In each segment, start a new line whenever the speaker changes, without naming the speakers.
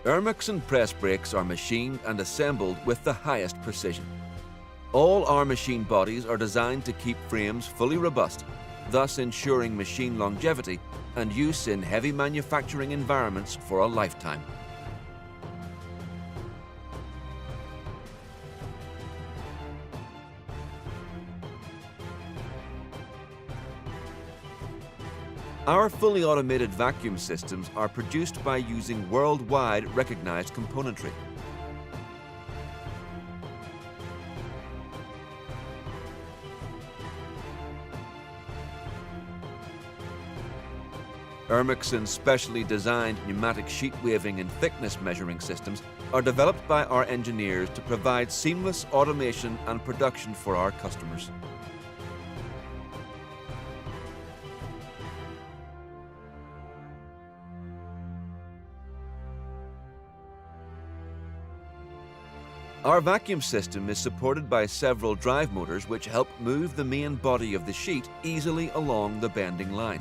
Ermaksan Pressbrakes are machined and assembled with the highest precision. All our machine bodies are designed to keep frames fully robust, thus ensuring machine longevity and use in heavy manufacturing environments for a lifetime. Our fully automated vacuum systems are produced by using worldwide recognized componentry. Ermaksan's specially designed pneumatic sheet waving and thickness measuring systems are developed by our engineers to provide seamless automation and production for our customers. Our vacuum system is supported by several drive motors which help move the main body of the sheet easily along the bending line.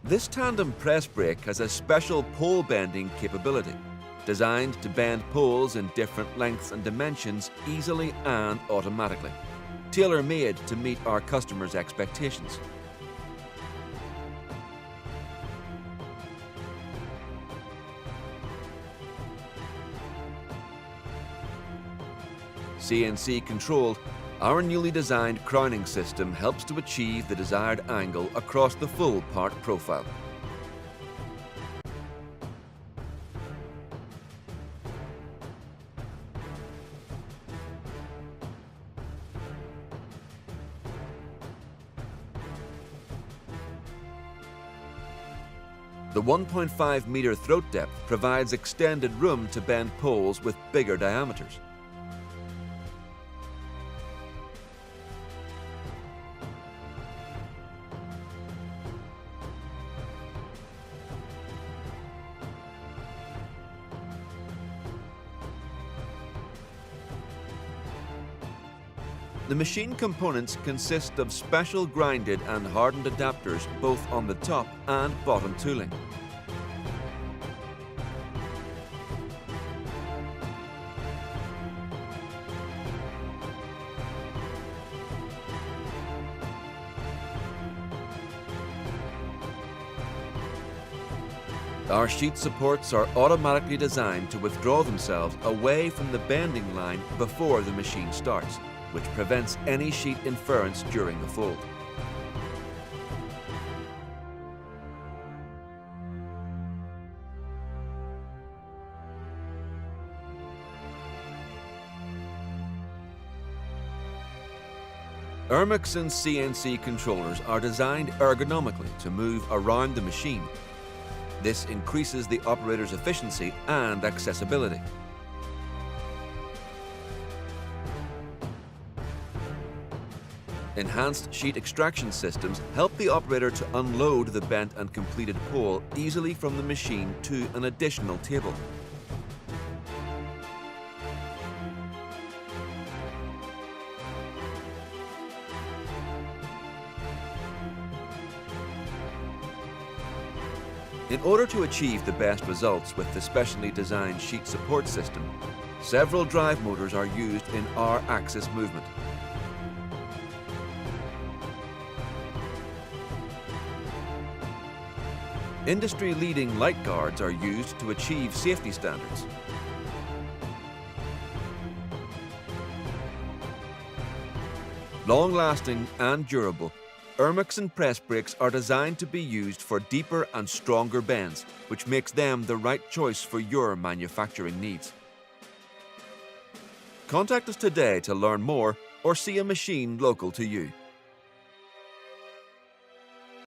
This tandem press brake has a special pole bending capability, designed to bend poles in different lengths and dimensions easily and automatically, tailor-made to meet our customers' expectations. CNC controlled, our newly designed crowning system helps to achieve the desired angle across the full part profile. The 1.5 meter throat depth provides extended room to bend poles with bigger diameters. The machine components consist of special grinded and hardened adapters both on the top and bottom tooling. Our sheet supports are automatically designed to withdraw themselves away from the bending line before the machine starts, which prevents any sheet inference during the fold. Ermaksan's CNC controllers are designed ergonomically to move around the machine. This increases the operator's efficiency and accessibility. Enhanced sheet extraction systems help the operator to unload the bent and completed pole easily from the machine to an additional table. In order to achieve the best results with the specially designed sheet support system, several drive motors are used in our axis movement. Industry-leading light guards are used to achieve safety standards. Long-lasting and durable, Ermaksan press brakes are designed to be used for deeper and stronger bends, which makes them the right choice for your manufacturing needs. Contact us today to learn more or see a machine local to you.